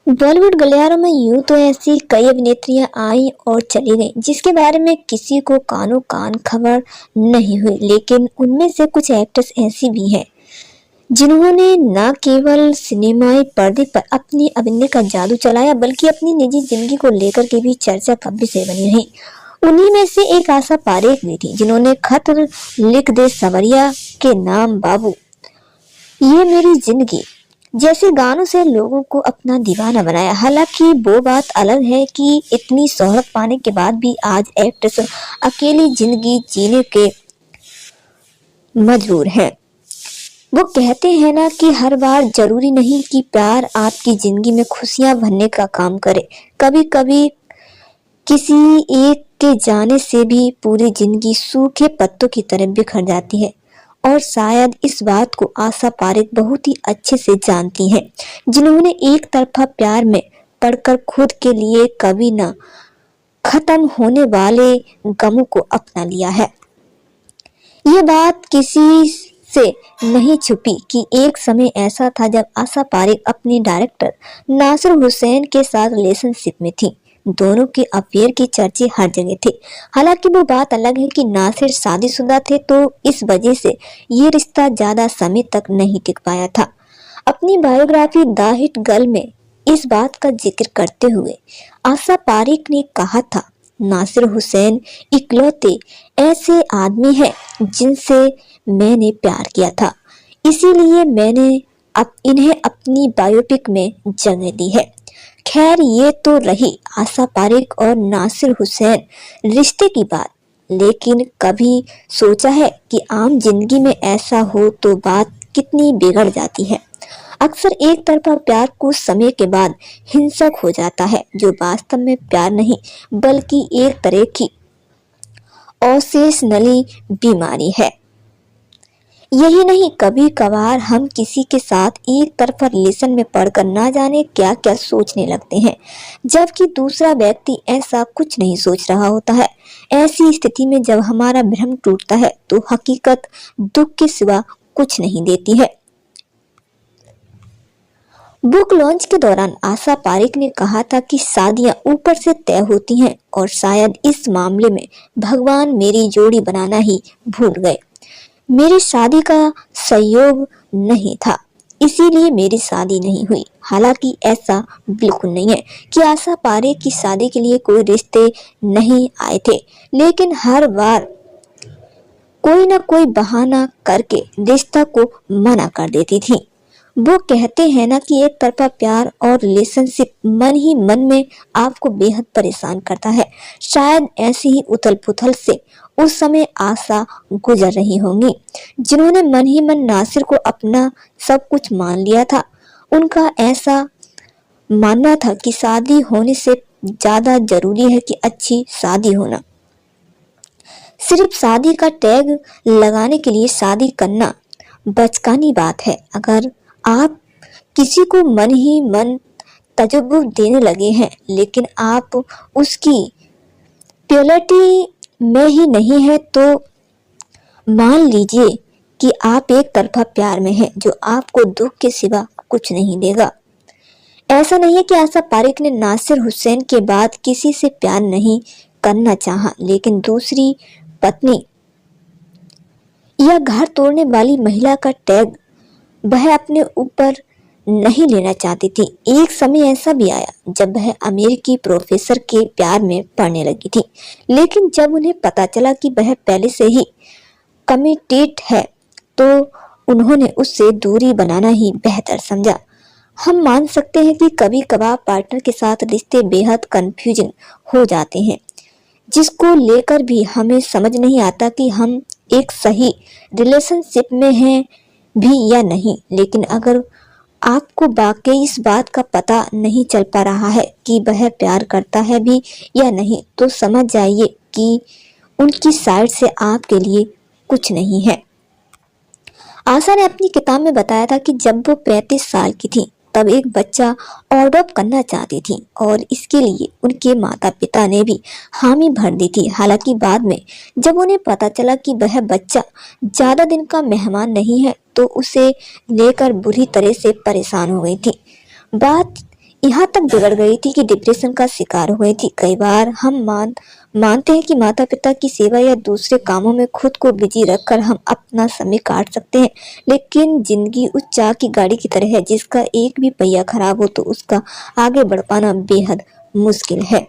बॉलीवुड गलियारों में यूं तो ऐसी कई अभिनेत्रियां आई और चली गईं जिसके बारे में किसी को कानो कान खबर नहीं हुई, लेकिन उनमें से कुछ एक्ट्रेस ऐसी भी हैं जिन्होंने न केवल सिनेमाई पर्दे पर अपनी अभिनय का जादू चलाया बल्कि अपनी निजी जिंदगी को लेकर के भी चर्चा का विषय बनी रही। उन्हीं में से एक आशा पारेख भी थी जिन्होंने खत लिख दे सवरिया के नाम बाबू, ये मेरी जिंदगी जैसे गानों से लोगों को अपना दीवाना बनाया। हालांकि वो बात अलग है कि इतनी शोहरत पाने के बाद भी आज एक्ट्रेस अकेली जिंदगी जीने के मजबूर हैं। वो कहते हैं ना कि हर बार जरूरी नहीं कि प्यार आपकी जिंदगी में खुशियां भरने का काम करे, कभी कभी किसी एक के जाने से भी पूरी जिंदगी सूखे पत्तों की तरह बिखर जाती है। और शायद इस बात को आशा पारेख बहुत ही अच्छे से जानती हैं, जिन्होंने एक तरफा प्यार में पड़कर खुद के लिए कभी न खत्म होने वाले गमों को अपना लिया है। ये बात किसी से नहीं छुपी कि एक समय ऐसा था जब आशा पारेख अपने डायरेक्टर नासिर हुसैन के साथ रिलेशनशिप में थी। दोनों के अफेयर की चर्चे हर जगह थे। हालांकि वो बात अलग है कि नासिर शादीशुदा थे, तो इस वजह से ये रिश्ता ज्यादा समय तक नहीं टिक पाया था। अपनी बायोग्राफी द हिट गर्ल में इस बात का जिक्र करते हुए आशा पारेख ने कहा था, नासिर हुसैन इकलौते ऐसे आदमी हैं जिनसे मैंने प्यार किया था, इसीलिए मैंने इन्हें अपनी बायोपिक में जगह दी है। खैर, ये तो रही आशा पारेख और नासिर हुसैन रिश्ते की बात, लेकिन कभी सोचा है कि आम जिंदगी में ऐसा हो तो बात कितनी बिगड़ जाती है। अक्सर एक तरफा प्यार कुछ समय के बाद हिंसक हो जाता है, जो वास्तव में प्यार नहीं बल्कि एक तरह की ऑब्सेशनल बीमारी है। यही नहीं, कभी कभार हम किसी के साथ एक तरफा रिलेशन में पड़कर ना जाने क्या क्या सोचने लगते हैं, जबकि दूसरा व्यक्ति ऐसा कुछ नहीं सोच रहा होता है। ऐसी स्थिति में जब हमारा भ्रम टूटता है तो हकीकत दुख के सिवा कुछ नहीं देती है। बुक लॉन्च के दौरान आशा पारेख ने कहा था कि शादियां ऊपर से तय होती हैं और शायद इस मामले में भगवान मेरी जोड़ी बनाना ही भूल गए। मेरी शादी का संयोग नहीं था, इसीलिए मेरी शादी नहीं हुई। हालांकि ऐसा बिल्कुल नहीं है कि आशा पारेख की शादी के लिए कोई रिश्ते नहीं आए थे, लेकिन हर बार कोई ना कोई बहाना करके रिश्ता को मना कर देती थी। वो कहते हैं ना कि एक तरफा प्यार और रिलेशनशिप मन ही मन में आपको बेहद परेशान करता है। शायद ऐसी ही उथल पुथल से उस समय आशा गुजर रही होंगी, जिन्होंने मन ही मन नासिर को अपना सब कुछ मान लिया था। उनका ऐसा मानना था कि शादी होने से ज्यादा जरूरी है कि अच्छी शादी होना। सिर्फ शादी का टैग लगाने के लिए शादी करना बचकानी बात है। अगर आप किसी को मन ही मन तजुर्बा देने लगे हैं, लेकिन आप उसकी प्योरिटी में ही नहीं है, तो मान लीजिए कि आप एक तरफा प्यार में हैं जो आपको दुख के सिवा कुछ नहीं देगा। ऐसा नहीं है कि आशा पारेख ने नासिर हुसैन के बाद किसी से प्यार नहीं करना चाहा, लेकिन दूसरी पत्नी या घर तोड़ने वाली महिला का टैग वह अपने ऊपर नहीं लेना चाहती थी। एक समय ऐसा भी आया जब वह अमेरिकी प्रोफेसर के प्यार में पड़ने लगी थी, लेकिन जब उन्हें पता चला कि वह पहले से ही कमिटेड है तो उन्होंने उससे दूरी बनाना ही बेहतर समझा। हम मान सकते हैं कि कभी कभार पार्टनर के साथ रिश्ते बेहद कंफ्यूजिंग हो जाते हैं, जिसको लेकर भी हमें समझ नहीं आता कि हम एक सही रिलेशनशिप में हैं भी या नहीं। लेकिन अगर आपको वाकई इस बात का पता नहीं चल पा रहा है कि वह प्यार करता है भी या नहीं, तो समझ जाइए कि उनकी साइड से आपके लिए कुछ नहीं है। आशा ने अपनी किताब में बताया था कि जब वो 35 साल की थी तब एक बच्चा अडॉप्ट करना चाहती थी और इसके लिए उनके माता पिता ने भी हामी भर दी थी। हालांकि बाद में जब उन्हें पता चला कि वह बच्चा ज्यादा दिन का मेहमान नहीं है तो उसे लेकर बुरी तरह से परेशान हो गई थी। बात यहाँ तक बिगड़ गई थी कि डिप्रेशन का शिकार हुई थी। कई बार हम मानते हैं कि माता पिता की सेवा या दूसरे कामों में खुद को बिजी रखकर हम अपना समय काट सकते हैं, लेकिन जिंदगी उस चाह की गाड़ी की तरह है जिसका एक भी पहिया खराब हो तो उसका आगे बढ़ पाना बेहद मुश्किल है।